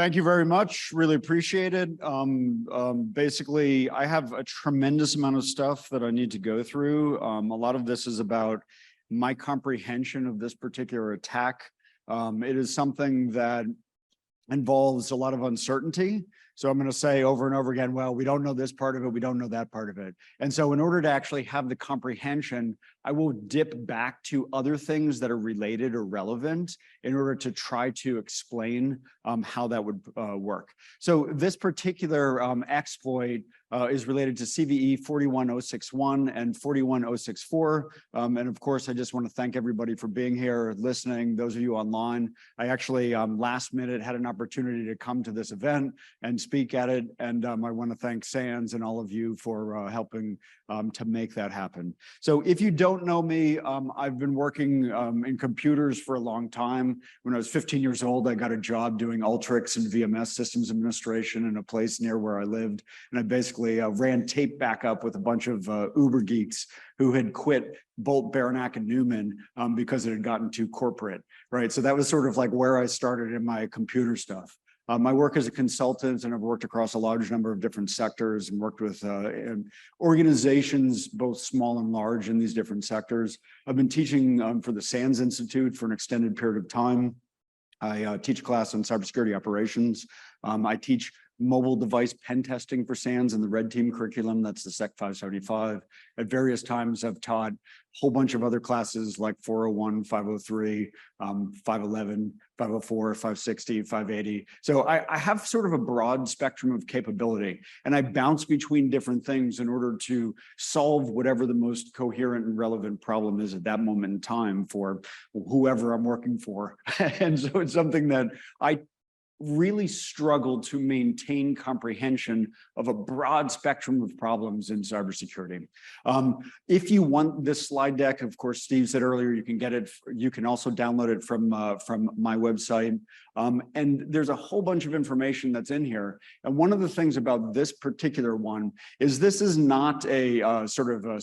Thank you very much. Really appreciate it. Basically, I have a tremendous amount of stuff that I need to go through. A lot of this is about my comprehension of this particular attack. It is something that involves a lot of uncertainty. So I'm going to say over and over again, well, we don't know this part of it. We don't know that part of it. And so in order to actually have the comprehension, I will dip back to other things that are related or relevant in order to try to explain how that would work. So this particular exploit is related to CVE 41061 and 41064. And of course, I just want to thank everybody for being here, listening, those of you online. I actually last minute had an opportunity to come to this event and speak at it. And I want to thank SANS and all of you for helping to make that happen. So if you don't know me, I've been working in computers for a long time. When I was 15 years old, I got a job doing Ultrix and VMS systems administration in a place near where I lived. And I basically ran tape backup with a bunch of Uber geeks who had quit Bolt, Beranek, and Newman because it had gotten too corporate, right? So that was sort of like where I started in my computer stuff. My work as a consultant, and I've worked across a large number of different sectors and worked with organizations, both small and large, in these different sectors. I've been teaching for the SANS Institute for an extended period of time. I teach a class on cybersecurity operations. I teach mobile device pen testing for SANS in the red team curriculum. That's the SEC 575. At various times, I've taught a whole bunch of other classes like 401, 503, 511, 504, 560, 580. So I have sort of a broad spectrum of capability, and I bounce between different things in order to solve whatever the most coherent and relevant problem is at that moment in time for whoever I'm working for. And so it's something that I really struggled to maintain comprehension of a broad spectrum of problems in cybersecurity. If you want this slide deck, of course, Steve said earlier, you can get it. You can also download it from my website. And there's a whole bunch of information that's in here. And one of the things about this particular one is this is not a sort of a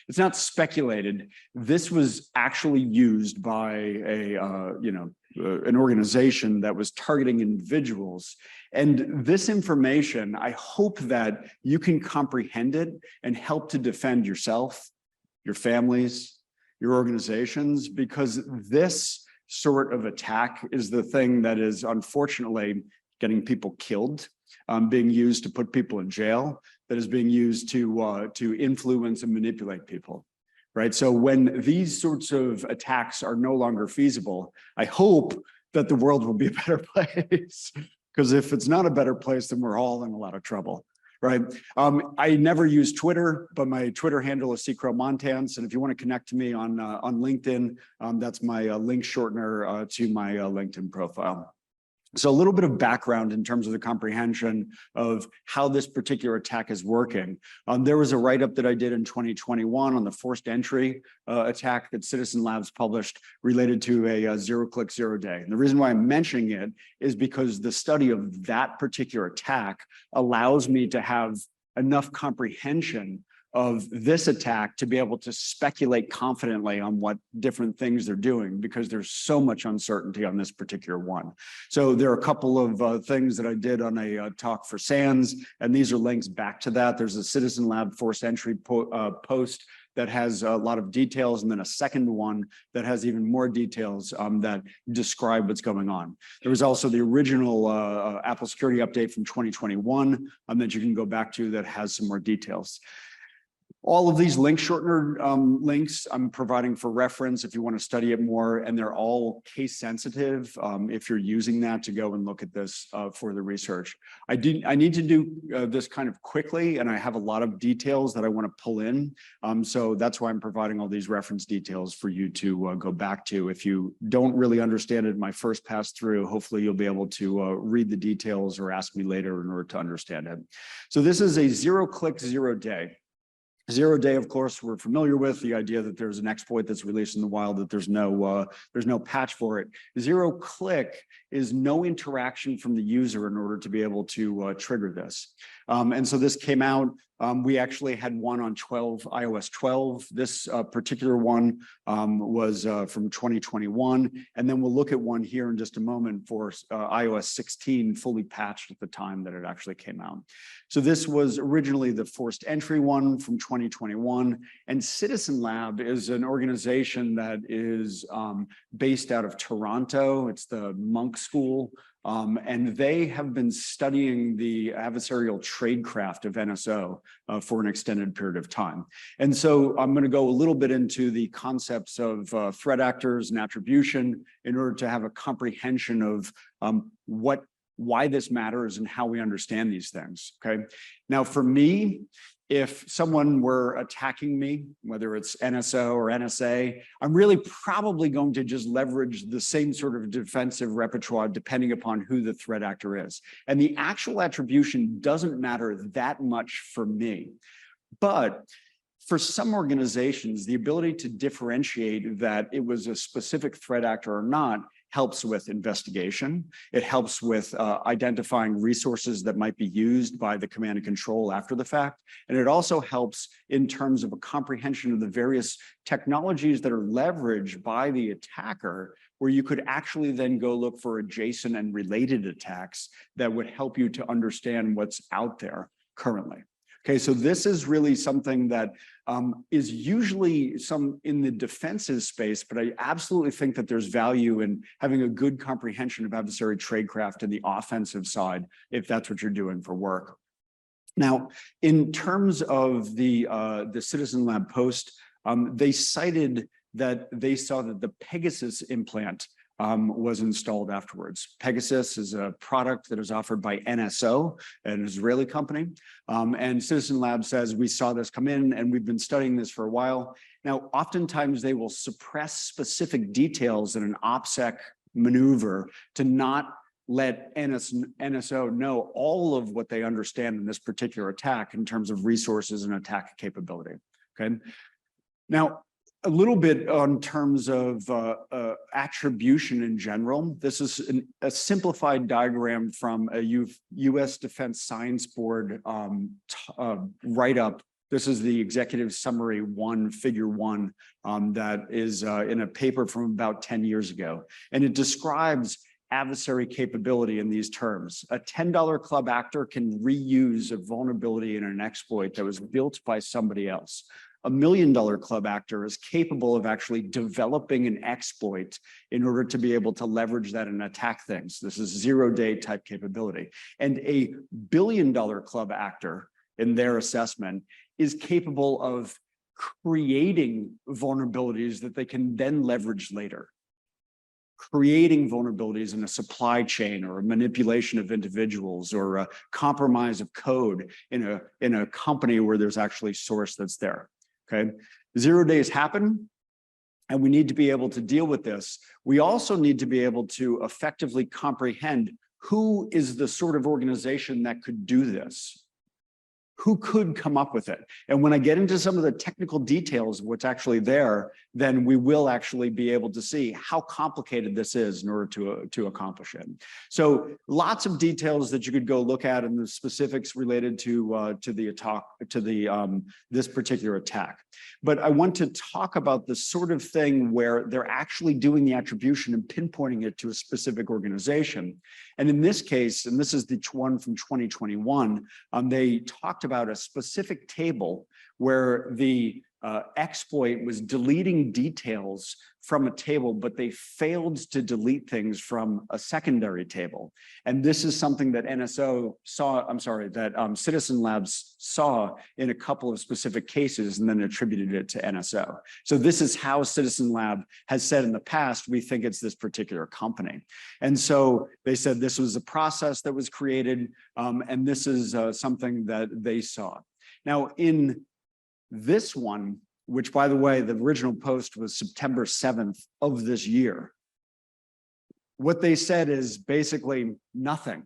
it's not speculated. This was actually used by an organization that was targeting individuals. And this information, I hope that you can comprehend it and help to defend yourself, your families, your organizations, because this sort of attack is the thing that is unfortunately getting people killed, being used to put people in jail, that is being used to influence and manipulate people. Right. So when these sorts of attacks are no longer feasible, I hope that the world will be a better place. Because if it's not a better place, then we're all in a lot of trouble. Right. I never use Twitter, but my Twitter handle is ccromontans. And if you want to connect to me on LinkedIn, that's my link shortener to my LinkedIn profile. So a little bit of background in terms of the comprehension of how this particular attack is working. There was a write-up that I did in 2021 on the forced entry attack that CitizenLabs published related to a zero-click, zero-day. And the reason why I'm mentioning it is because the study of that particular attack allows me to have enough comprehension of this attack to be able to speculate confidently on what different things they're doing, because there's so much uncertainty on this particular one. So there are a couple of things that I did on a talk for SANS, and these are links back to that. There's a CitizenLab forced entry post that has a lot of details, and then a second one that has even more details that describe what's going on. There was also the original Apple security update from 2021 that you can go back to that has some more details. All of these link shortener links I'm providing for reference if you want to study it more, and they're all case sensitive if you're using that to go and look at this for the research. I need to do this kind of quickly, and I have a lot of details that I want to pull in. So that's why I'm providing all these reference details for you to go back to. If you don't really understand it in my first pass through, hopefully you'll be able to read the details or ask me later in order to understand it. So this is a zero-click, zero-day. Zero-day, of course, we're familiar with the idea that there's an exploit that's released in the wild, that there's no patch for it. Zero-click is no interaction from the user in order to be able to trigger this. And so this came out. We actually had one on iOS 12. This particular one was from 2021. And then we'll look at one here in just a moment for iOS 16, fully patched at the time that it actually came out. So this was originally the forced entry one from 2021. And CitizenLab is an organization that is based out of Toronto. It's the Monk School. And they have been studying the adversarial tradecraft of NSO for an extended period of time. And so I'm going to go a little bit into the concepts of threat actors and attribution in order to have a comprehension of why this matters and how we understand these things, okay? Now, for me, if someone were attacking me, whether it's NSO or NSA, I'm really probably going to just leverage the same sort of defensive repertoire depending upon who the threat actor is. And the actual attribution doesn't matter that much for me. But for some organizations, the ability to differentiate that it was a specific threat actor or not helps with investigation. It helps with identifying resources that might be used by the command and control after the fact. And it also helps in terms of a comprehension of the various technologies that are leveraged by the attacker, where you could actually then go look for adjacent and related attacks that would help you to understand what's out there currently. Okay, so this is really something that is usually some in the defensive space, but I absolutely think that there's value in having a good comprehension of adversary tradecraft in the offensive side, if that's what you're doing for work. Now, in terms of the CitizenLab post, they cited that they saw that the Pegasus implant was installed afterwards. Pegasus is a product that is offered by NSO, an Israeli company. And CitizenLab says, we saw this come in and we've been studying this for a while. Now, oftentimes they will suppress specific details in an OPSEC maneuver to not let NSO know all of what they understand in this particular attack in terms of resources and attack capability, okay? Now, a little bit on terms of attribution in general. This is a simplified diagram from a U.S. Defense Science Board write-up. This is the Executive Summary 1, Figure 1, that is in a paper from about 10 years ago. And it describes adversary capability in these terms. A $10 club actor can reuse a vulnerability in an exploit that was built by somebody else. A $1 million club actor is capable of actually developing an exploit in order to be able to leverage that and attack things. This is zero-day type capability. And a $1 billion club actor, in their assessment, is capable of creating vulnerabilities that they can then leverage later. Creating vulnerabilities in a supply chain or a manipulation of individuals or a compromise of code in a company where there's actually source that's there. Okay, 0 days happen, and we need to be able to deal with this. We also need to be able to effectively comprehend who is the sort of organization that could do this. Who could come up with it? And when I get into some of the technical details of what's actually there, then we will actually be able to see how complicated this is in order to accomplish it. So lots of details that you could go look at in the specifics related to this particular attack. But I want to talk about the sort of thing where they're actually doing the attribution and pinpointing it to a specific organization. And in this case, and this is the one from 2021, they talked about a specific table where the exploit was deleting details from a table, but they failed to delete things from a secondary table. And this is something that NSO saw, that CitizenLab saw in a couple of specific cases and then attributed it to NSO. So this is how CitizenLab has said in the past, we think it's this particular company. And so they said this was a process that was created, and this is something that they saw. Now, in this one, which by the way, the original post was September 7th of this year, what they said is basically nothing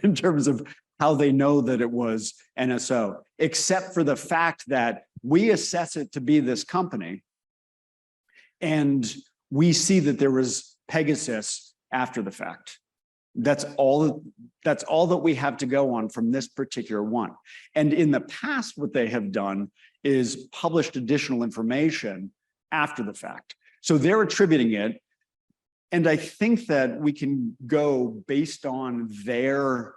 in terms of how they know that it was NSO, except for the fact that we assess it to be this company, and we see that there was Pegasus after the fact. That's all that we have to go on from this particular one. And in the past, what they have done is published additional information after the fact. So they're attributing it. And I think that we can go based on their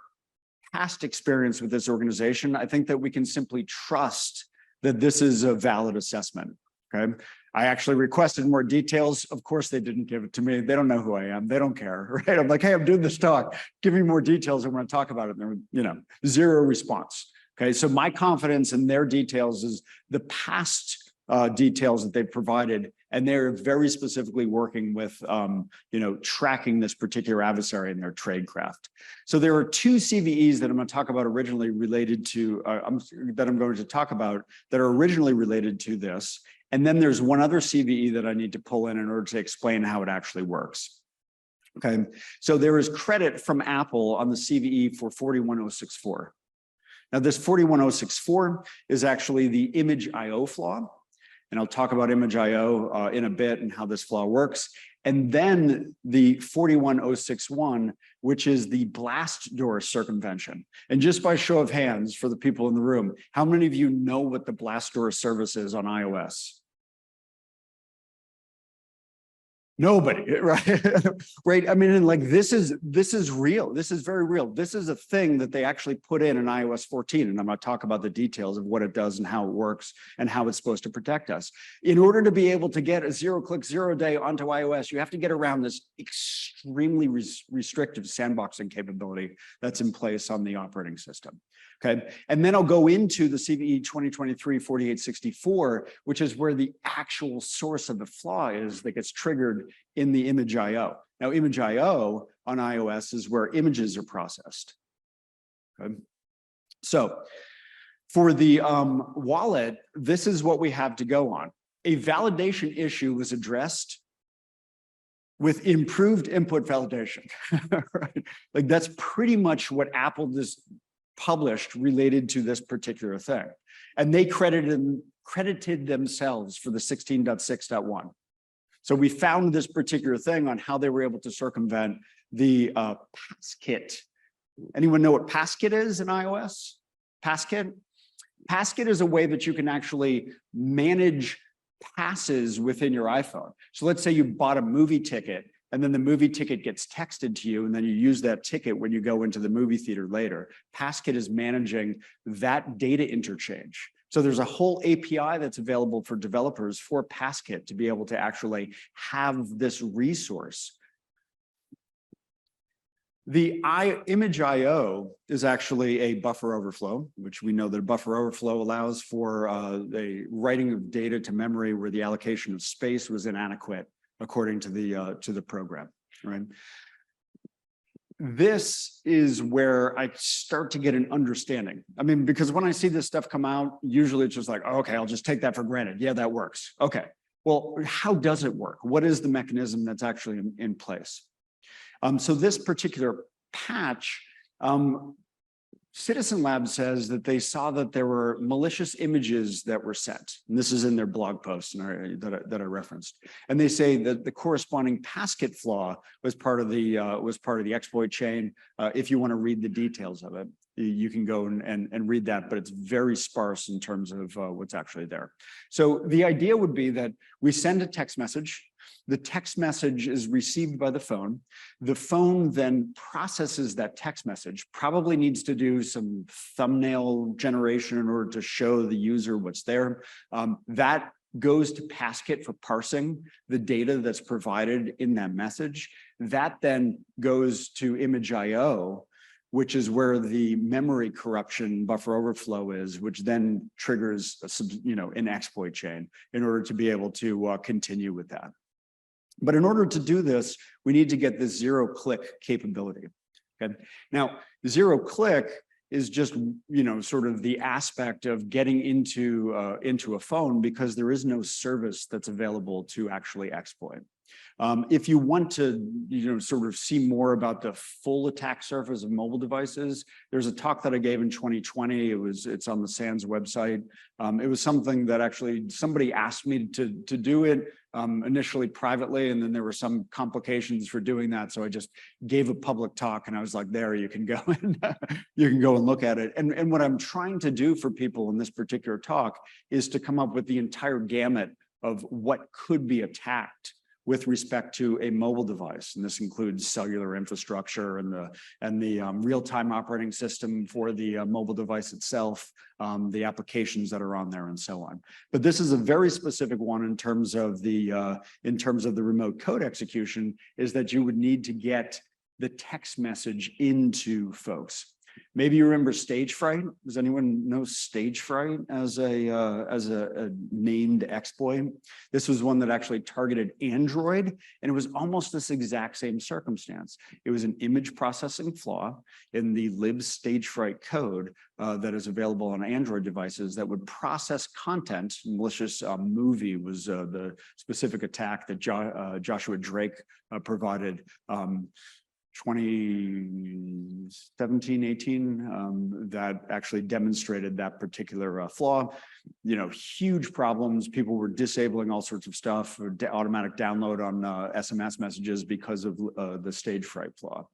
past experience with this organization. I think that we can simply trust that this is a valid assessment. Okay. I actually requested more details. Of course, they didn't give it to me. They don't know who I am. They don't care, right? I'm like, hey, I'm doing this talk. Give me more details. I want to talk about it. And there, zero response. Okay, so my confidence in their details is the past details that they've provided, and they're very specifically working with, tracking this particular adversary in their tradecraft. So there are two CVEs that I'm going to talk about originally related to, that I'm going to talk about that are originally related to this. And then there's one other CVE that I need to pull in order to explain how it actually works. Okay, so there is credit from Apple on the CVE for 41064. Now this 41064 is actually the ImageIO flaw. And I'll talk about ImageIO in a bit and how this flaw works. And then the 41061, which is the blast door circumvention. And just by show of hands for the people in the room, how many of you know what the blast door service is on iOS? Nobody, right? Right. I mean, and like this is real. This is very real. This is a thing that they actually put in iOS 14. And I'm going to talk about the details of what it does and how it works and how it's supposed to protect us. In order to be able to get a zero-click, zero-day onto iOS, you have to get around this extremely restrictive sandboxing capability that's in place on the operating system. Okay, and then I'll go into the CVE 2023-4864, which is where the actual source of the flaw is that gets triggered in the ImageIO. Now, ImageIO on iOS is where images are processed. Okay, so for the wallet, this is what we have to go on. A validation issue was addressed with improved input validation. Right? Like that's pretty much what Apple just published related to this particular thing. And they credited themselves for the 16.6.1. So we found this particular thing on how they were able to circumvent the PassKit. Anyone know what PassKit is in iOS? PassKit? PassKit is a way that you can actually manage passes within your iPhone. So let's say you bought a movie ticket, and then the movie ticket gets texted to you, and then you use that ticket when you go into the movie theater later. PassKit is managing that data interchange. So there's a whole API that's available for developers for PassKit to be able to actually have this resource. The ImageIO is actually a buffer overflow, which we know that a buffer overflow allows for the writing of data to memory where the allocation of space was inadequate according to the program, right? This is where I start to get an understanding. I mean, because when I see this stuff come out, usually it's just like, oh, okay, I'll just take that for granted. Yeah, that works. Okay, well, how does it work? What is the mechanism that's actually in place? So this particular patch, CitizenLab says that they saw that there were malicious images that were sent. And this is in their blog post that I referenced. And they say that the corresponding PassKit flaw was part of the exploit chain. If you want to read the details of it, you can go and read that, but it's very sparse in terms of what's actually there. So the idea would be that we send a text message. The text message is received by the phone. The phone then processes that text message, probably needs to do some thumbnail generation in order to show the user what's there. That goes to PassKit for parsing the data that's provided in that message. That then goes to ImageIO, which is where the memory corruption buffer overflow is, which then triggers an exploit chain in order to be able to continue with that. But in order to do this, we need to get this zero-click capability. Okay. Now, zero-click is just sort of the aspect of getting into a phone because there is no service that's available to actually exploit. If you want to, sort of see more about the full attack surface of mobile devices, there's a talk that I gave in 2020. It's on the SANS website. It was something that actually somebody asked me to do it initially privately, and then there were some complications for doing that. So I just gave a public talk, and I was like, there, you can go and you can go and look at it. And what I'm trying to do for people in this particular talk is to come up with the entire gamut of what could be attacked with respect to a mobile device. And this includes cellular infrastructure and the real-time operating system for the mobile device itself, the applications that are on there, and so on. But this is a very specific one in terms of the remote code execution, is that you would need to get the text message into folks. Maybe you remember stage fright. Does anyone know stage fright as a named exploit? This was one that actually targeted Android, and it was almost this exact same circumstance. It was an image processing flaw in the libs stage fright code that is available on Android devices that would process content. Malicious movie was the specific attack that Joshua Drake provided. 2017, 18, that actually demonstrated that particular flaw. Huge problems. People were disabling all sorts of stuff, automatic download on SMS messages because of the stage fright flaw.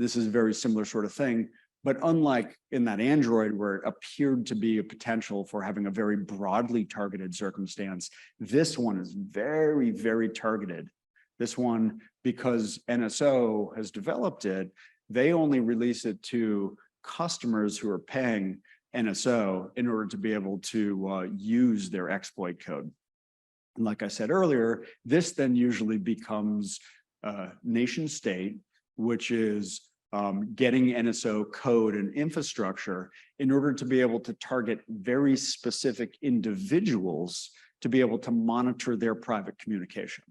This is a very similar sort of thing, but unlike in that Android where it appeared to be a potential for having a very broadly targeted circumstance, this one is very, very targeted. This one, because NSO has developed it, they only release it to customers who are paying NSO in order to be able to use their exploit code. And like I said earlier, this then usually becomes nation state, which is getting NSO code and infrastructure in order to be able to target very specific individuals to be able to monitor their private communication.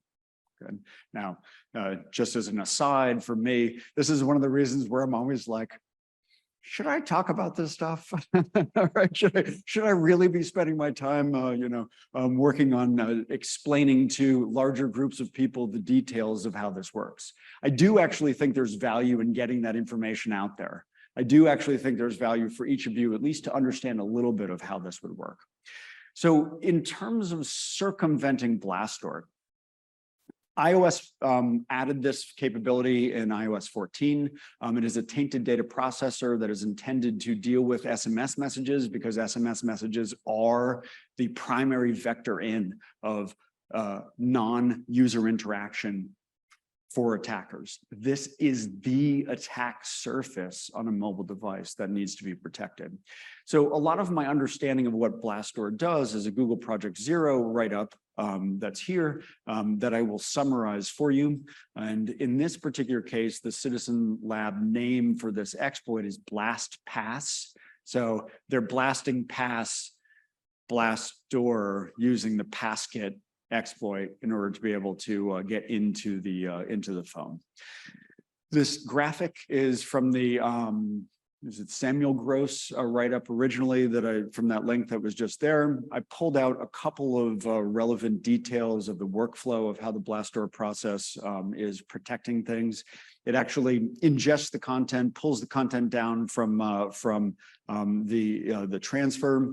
Good. Now, just as an aside for me, this is one of the reasons where I'm always like, should I talk about this stuff? Right? Should I really be spending my time, working on explaining to larger groups of people the details of how this works? I do actually think there's value in getting that information out there. I do actually think there's value for each of you, at least to understand a little bit of how this would work. So in terms of circumventing BLASTOR, iOS added this capability in iOS 14. It is a tainted data processor that is intended to deal with SMS messages, because SMS messages are the primary vector in of non-user interaction for attackers. This is the attack surface on a mobile device that needs to be protected. So a lot of my understanding of what BLASTOR does is a Google Project Zero write-up that's here that I will summarize for you. And in this particular case, the CitizenLab name for this exploit is BLASTPASS. So they're blasting pass BLASTOR using the PassKit exploit in order to be able to get into the phone. This graphic is from the is it Samuel Gross write-up originally from that link that was just there. I pulled out a couple of relevant details of the workflow of how the BLASTOR process is protecting things. It actually ingests the content, pulls the content down from the transfer.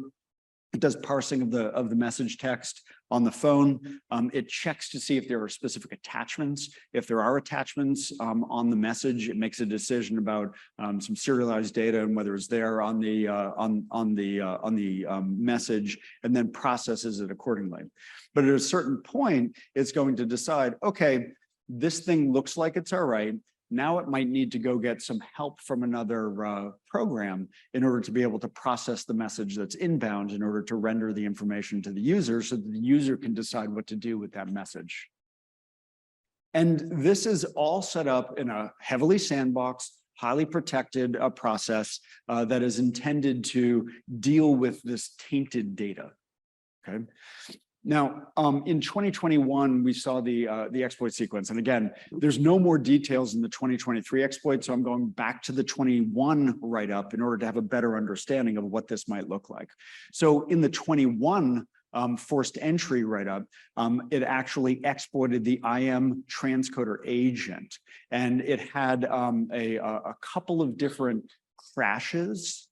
It does parsing of the message text on the phone. It checks to see if there are specific attachments. If there are attachments on the message, it makes a decision about some serialized data and whether it's there on the message, and then processes it accordingly. But at a certain point, it's going to decide, okay, this thing looks like it's all right. Now it might need to go get some help from another program in order to be able to process the message that's inbound in order to render the information to the user so that the user can decide what to do with that message. And this is all set up in a heavily sandboxed, highly protected process that is intended to deal with this tainted data, okay? Now, in 2021, we saw the exploit sequence. And again, there's no more details in the 2023 exploit, so I'm going back to the 21 write-up in order to have a better understanding of what this might look like. So in the 21 forced entry write-up, it actually exploited the IM transcoder agent, and it had a couple of different crashes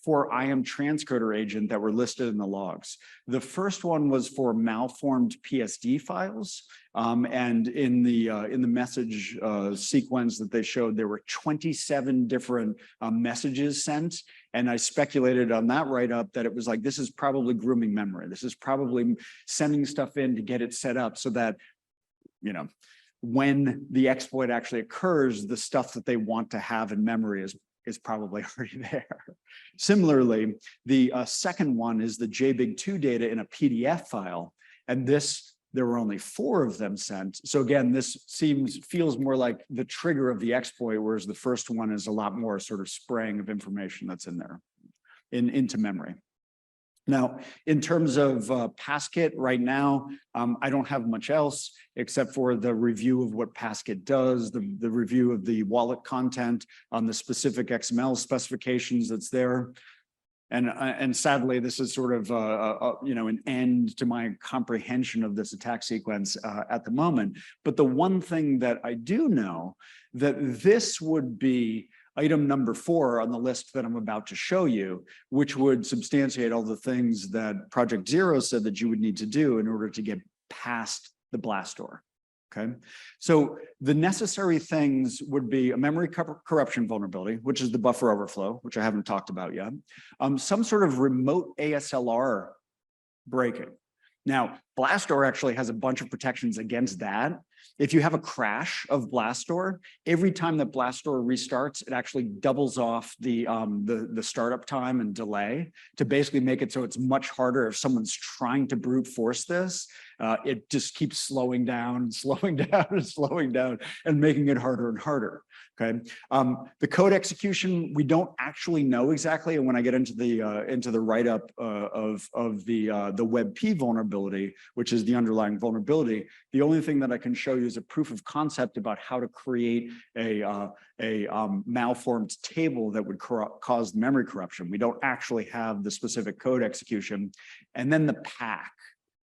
for IM transcoder agent that were listed in the logs. The first one was for malformed PSD files, and in the message sequence that they showed, there were 27 different messages sent. And I speculated on that write-up that it was like, this is probably grooming memory. This is probably sending stuff in to get it set up so that, you know, when the exploit actually occurs, the stuff that they want to have in memory is probably already there. Similarly, the second one is the JBig2 data in a PDF file. And there were only 4 of them sent. So again, this feels more like the trigger of the exploit, whereas the first one is a lot more sort of spraying of information that's in there, into memory. Now, in terms of PassKit right now, I don't have much else except for the review of what PassKit does, the review of the wallet content on the specific XML specifications that's there. And sadly, this is sort of you know, an end to my comprehension of this attack sequence at the moment. But the one thing that I do know, that this would be item number 4 on the list that I'm about to show you, which would substantiate all the things that Project Zero said that you would need to do in order to get past the blast door. Okay, so the necessary things would be a memory corruption vulnerability, which is the buffer overflow, which I haven't talked about yet. Some sort of remote ASLR breaking. Now, Blastdoor actually has a bunch of protections against that. If you have a crash of Blastdoor, every time that Blastdoor restarts, it actually doubles off the startup time and delay to basically make it so it's much harder if someone's trying to brute force this. It just keeps slowing down, slowing down, and slowing down, and making it harder and harder. Okay. The code execution, we don't actually know exactly. And when I get into the write-up of the WebP vulnerability, which is the underlying vulnerability, the only thing that I can show you is a proof of concept about how to create a malformed table that would cause memory corruption. We don't actually have the specific code execution. And then the PAC,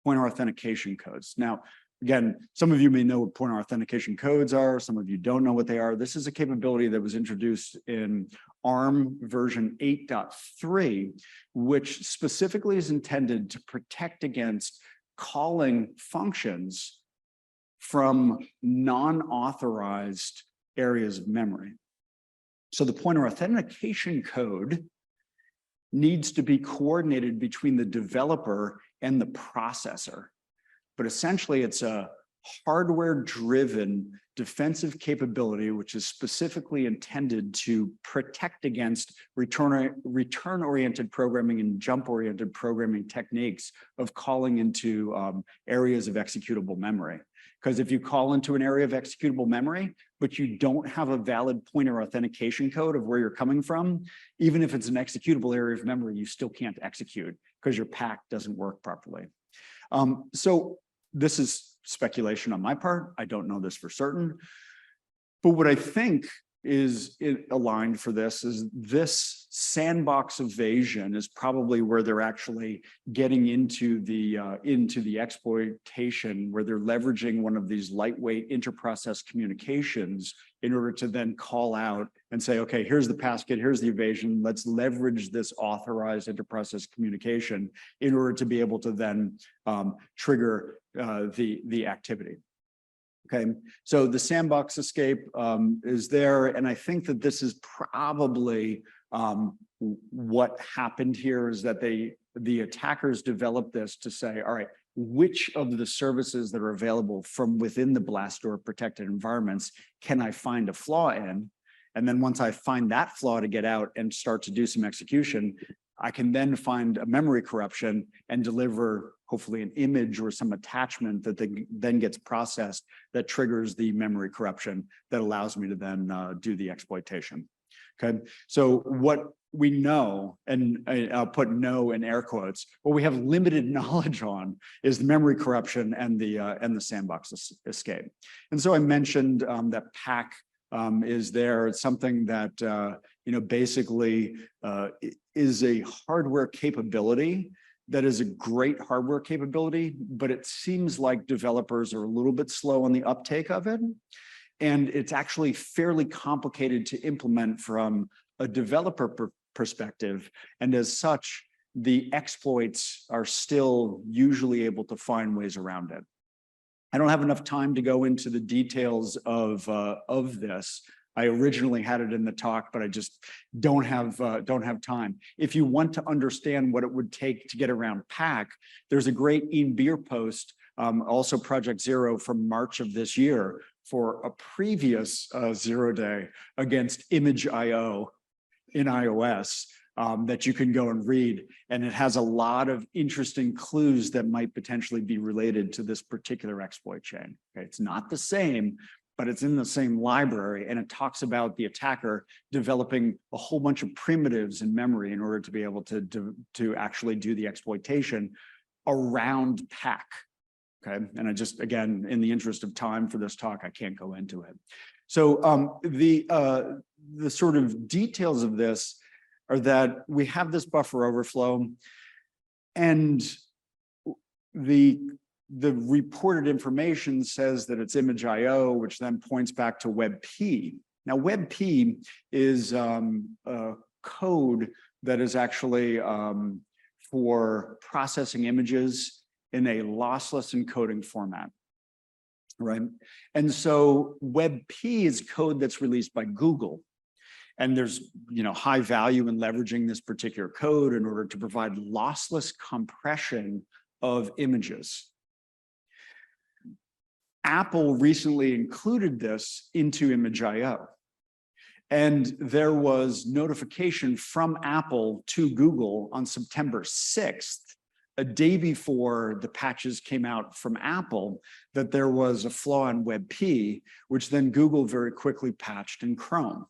pointer authentication codes. Now, again, some of you may know what pointer authentication codes are. Some of you don't know what they are. This is a capability that was introduced in ARM version 8.3, which specifically is intended to protect against calling functions from non-authorized areas of memory. So the pointer authentication code needs to be coordinated between the developer and the processor. But essentially, it's a hardware-driven defensive capability, which is specifically intended to protect against return-oriented programming and jump-oriented programming techniques of calling into areas of executable memory. Because if you call into an area of executable memory, but you don't have a valid pointer authentication code of where you're coming from, even if it's an executable area of memory, you still can't execute because your PAC doesn't work properly. So this is speculation on my part. I don't know this for certain. But what I think is aligned for this is this sandbox evasion is probably where they're actually getting into the exploitation, where they're leveraging one of these lightweight interprocess communications in order to then call out and say, okay, here's the PassKit, here's the evasion. Let's leverage this authorized interprocess communication in order to be able to then trigger the activity. Okay, so the sandbox escape is there, and I think that this is probably what happened here is that the attackers developed this to say, all right, which of the services that are available from within the Blastdoor protected environments can I find a flaw in? And then once I find that flaw to get out and start to do some execution, I can then find a memory corruption and deliver hopefully an image or some attachment that then gets processed that triggers the memory corruption that allows me to then do the exploitation. Okay, so what we know, and I'll put "know" in air quotes, what we have limited knowledge on is the memory corruption and the sandbox escape. And so I mentioned that PAC is there. It's something that basically is a hardware capability that is a great hardware capability, but it seems like developers are a little bit slow on the uptake of it. And it's actually fairly complicated to implement from a developer perspective. And as such, the exploits are still usually able to find ways around it. I don't have enough time to go into the details of this. I originally had it in the talk, but I just don't have time. If you want to understand what it would take to get around PAC, there's a great Ian Beer post, also Project Zero from March of this year, for a previous Zero Day against ImageIO in iOS that you can go and read. And it has a lot of interesting clues that might potentially be related to this particular exploit chain. Okay, it's not the same, but it's in the same library, and it talks about the attacker developing a whole bunch of primitives in memory in order to be able to actually do the exploitation around PAC. Okay, and I just, again, in the interest of time for this talk, I can't go into it. So the sort of details of this are that we have this buffer overflow, and the reported information says that it's ImageIO, which then points back to WebP. Now, WebP is a code that is actually for processing images in a lossless encoding format, right? And so WebP is code that's released by Google. And there's, high value in leveraging this particular code in order to provide lossless compression of images. Apple recently included this into ImageIO. And there was notification from Apple to Google on September 6th, a day before the patches came out from Apple, that there was a flaw in WebP, which then Google very quickly patched in Chrome.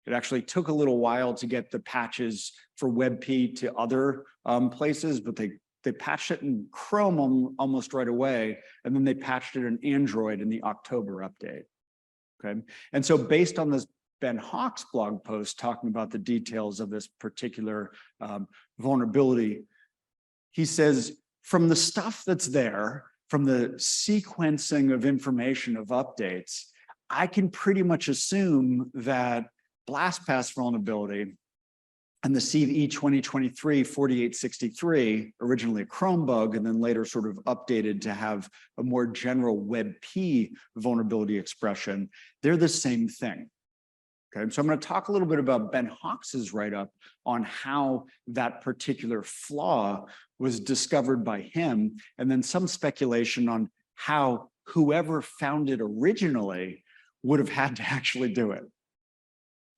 It actually took a little while to get the patches for WebP to other places, but they patched it in Chrome almost right away, and then they patched it in Android in the October update. Okay, and so based on this Ben Hawk's blog post talking about the details of this particular vulnerability, he says, from the stuff that's there, from the sequencing of information of updates, I can pretty much assume that BLASTPASS vulnerability and the CVE 2023-4863, originally a Chrome bug, and then later sort of updated to have a more general WebP vulnerability expression, they're the same thing. Okay, so I'm going to talk a little bit about Ben Hawks's write-up on how that particular flaw was discovered by him, and then some speculation on how whoever found it originally would have had to actually do it.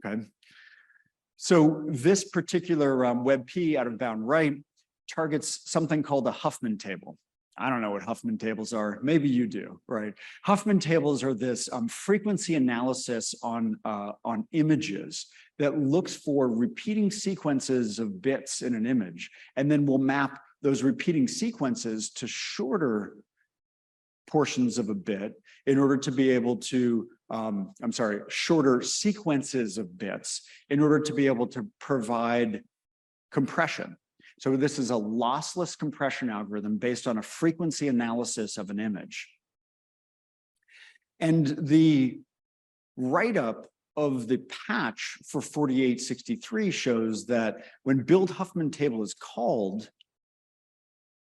Okay, so this particular WebP out of bound right targets something called a Huffman table. I don't know what Huffman tables are. Maybe you do, right? Huffman tables are this frequency analysis on images that looks for repeating sequences of bits in an image, and then will map those repeating sequences to shorter portions of a bit in order to be able to, shorter sequences of bits in order to be able to provide compression. So this is a lossless compression algorithm based on a frequency analysis of an image. And the write-up of the patch for 4863 shows that when build Huffman table is called,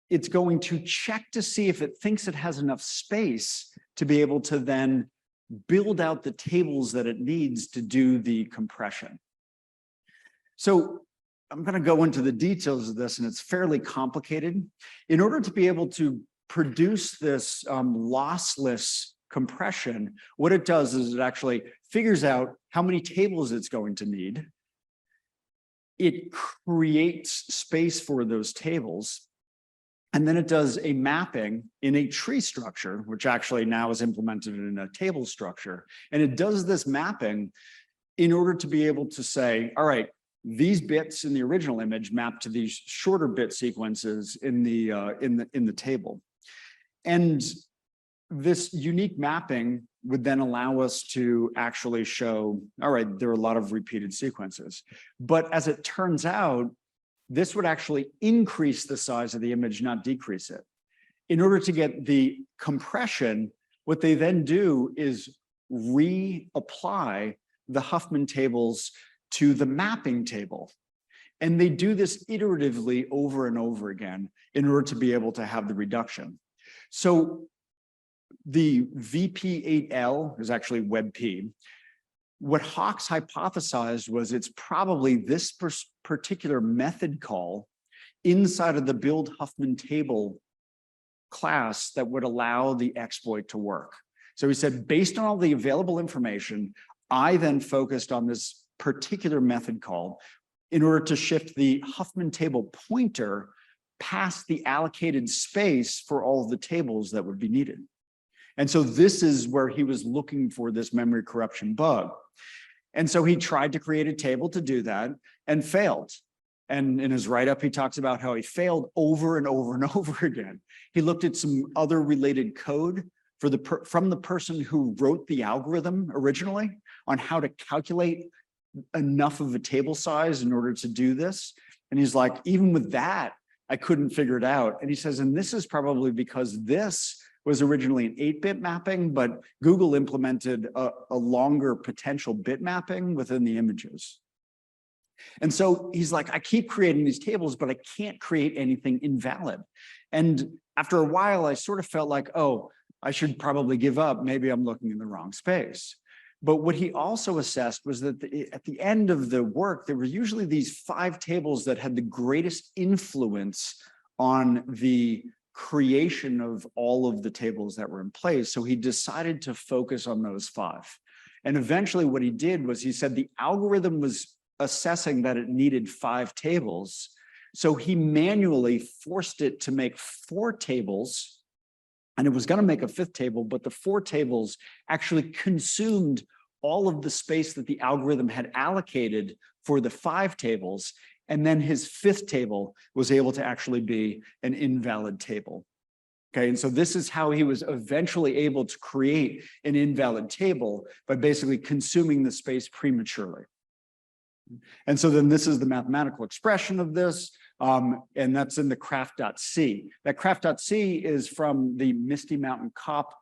it's going to check to see if it thinks it has enough space to be able to then build out the tables that it needs to do the compression. So I'm going to go into the details of this, and it's fairly complicated. In order to be able to produce this lossless compression, what it does is it actually figures out how many tables it's going to need. It creates space for those tables, and then it does a mapping in a tree structure, which actually now is implemented in a table structure. And it does this mapping in order to be able to say, all right, these bits in the original image map to these shorter bit sequences in the table. And this unique mapping would then allow us to actually show, all right, there are a lot of repeated sequences. But as it turns out, this would actually increase the size of the image, not decrease it. In order to get the compression, what they then do is reapply the Huffman tables to the mapping table. And they do this iteratively over and over again in order to be able to have the reduction. So the VP8L is actually WebP. What Hawks hypothesized was it's probably this particular method call inside of the build Huffman table class that would allow the exploit to work. So he said, based on all the available information, I then focused on this particular method call in order to shift the Huffman table pointer past the allocated space for all of the tables that would be needed. And so this is where he was looking for this memory corruption bug. And so he tried to create a table to do that and failed. And in his write-up, he talks about how he failed over and over and over again. He looked at some other related code from the person who wrote the algorithm originally on how to calculate enough of a table size in order to do this. And he's like, even with that, I couldn't figure it out. And he says, and this is probably because this was originally an 8-bit mapping, but Google implemented a longer potential bit mapping within the images. And so he's like, I keep creating these tables, but I can't create anything invalid. And after a while, I sort of felt like, oh, I should probably give up. Maybe I'm looking in the wrong space. But what he also assessed was that at the end of the work, there were usually these 5 tables that had the greatest influence on the creation of all of the tables that were in place. So he decided to focus on those 5. And eventually what he did was he said the algorithm was assessing that it needed 5 tables. So he manually forced it to make 4 tables, and it was going to make a 5th table, but the 4 tables actually consumed all of the space that the algorithm had allocated for the 5 tables. And then his 5th table was able to actually be an invalid table. Okay, and so this is how he was eventually able to create an invalid table by basically consuming the space prematurely. And so then this is the mathematical expression of this, and that's in the craft.c. That craft.c is from the Misty Mountain Cop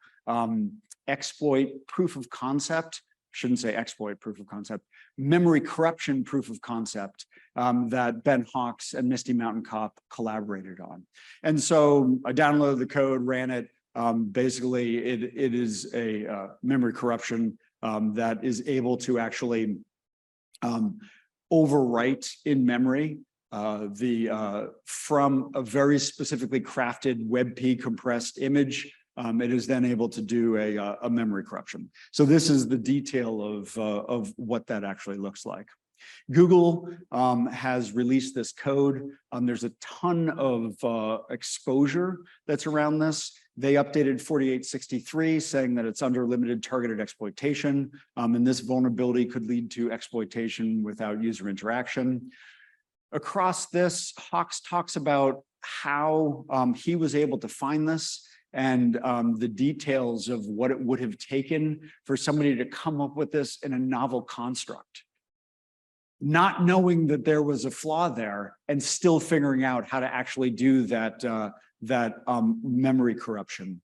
exploit proof of concept. Shouldn't say exploit proof of concept, memory corruption proof of concept that Ben Hawks and Misty Mountain Cop collaborated on. And so I downloaded the code, ran it. Basically, it is a memory corruption that is able to actually overwrite in memory from a very specifically crafted WebP compressed image. It is then able to do a memory corruption. So this is the detail of what that actually looks like. Google has released this code. There's a ton of exposure that's around this. They updated 4863 saying that it's under limited targeted exploitation, and this vulnerability could lead to exploitation without user interaction. Across this, Hawks talks about how he was able to find this and the details of what it would have taken for somebody to come up with this in a novel construct, not knowing that there was a flaw there and still figuring out how to actually do that, memory corruption.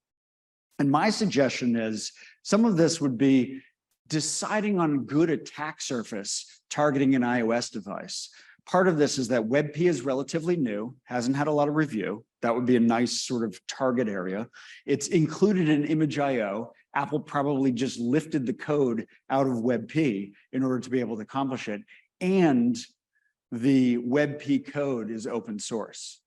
And my suggestion is some of this would be deciding on good attack surface targeting an iOS device. Part of this is that WebP is relatively new, hasn't had a lot of review. That would be a nice sort of target area. It's included in ImageIO. Apple probably just lifted the code out of WebP in order to be able to accomplish it. And the WebP code is open source.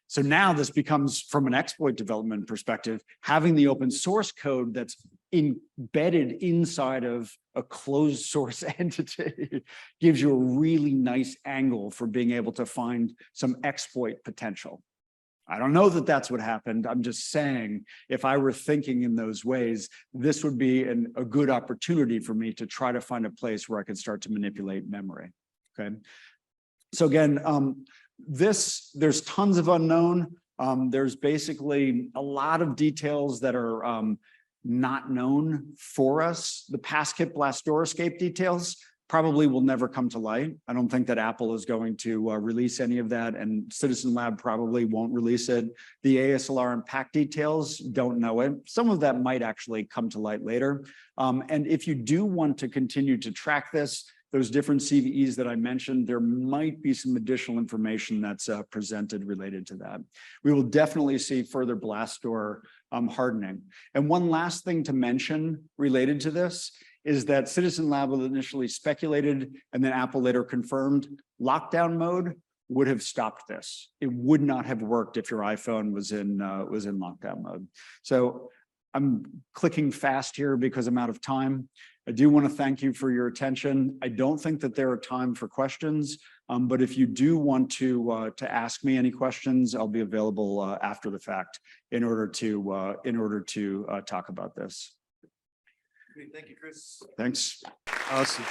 So now this becomes, from an exploit development perspective, having the open source code that's embedded inside of a closed source entity gives you a really nice angle for being able to find some exploit potential. I don't know that that's what happened. I'm just saying, if I were thinking in those ways, this would be a good opportunity for me to try to find a place where I could start to manipulate memory. Okay. So again, there's tons of unknown. There's basically a lot of details that are not known for us. The PassKit blast door escape details, probably will never come to light. I don't think that Apple is going to release any of that, and CitizenLab probably won't release it. The ASLR and pack details, don't know it. Some of that might actually come to light later. And if you do want to continue to track this, those different CVEs that I mentioned, there might be some additional information that's presented related to that. We will definitely see further blast door hardening. And one last thing to mention related to this is that CitizenLab initially speculated and then Apple later confirmed lockdown mode would have stopped this. It would not have worked if your iPhone was in lockdown mode. So I'm clicking fast here because I'm out of time. I do want to thank you for your attention. I don't think that there are time for questions, but if you do want to ask me any questions, I'll be available after the fact in order to talk about this. Great. Thank you, Chris. Thanks. Awesome.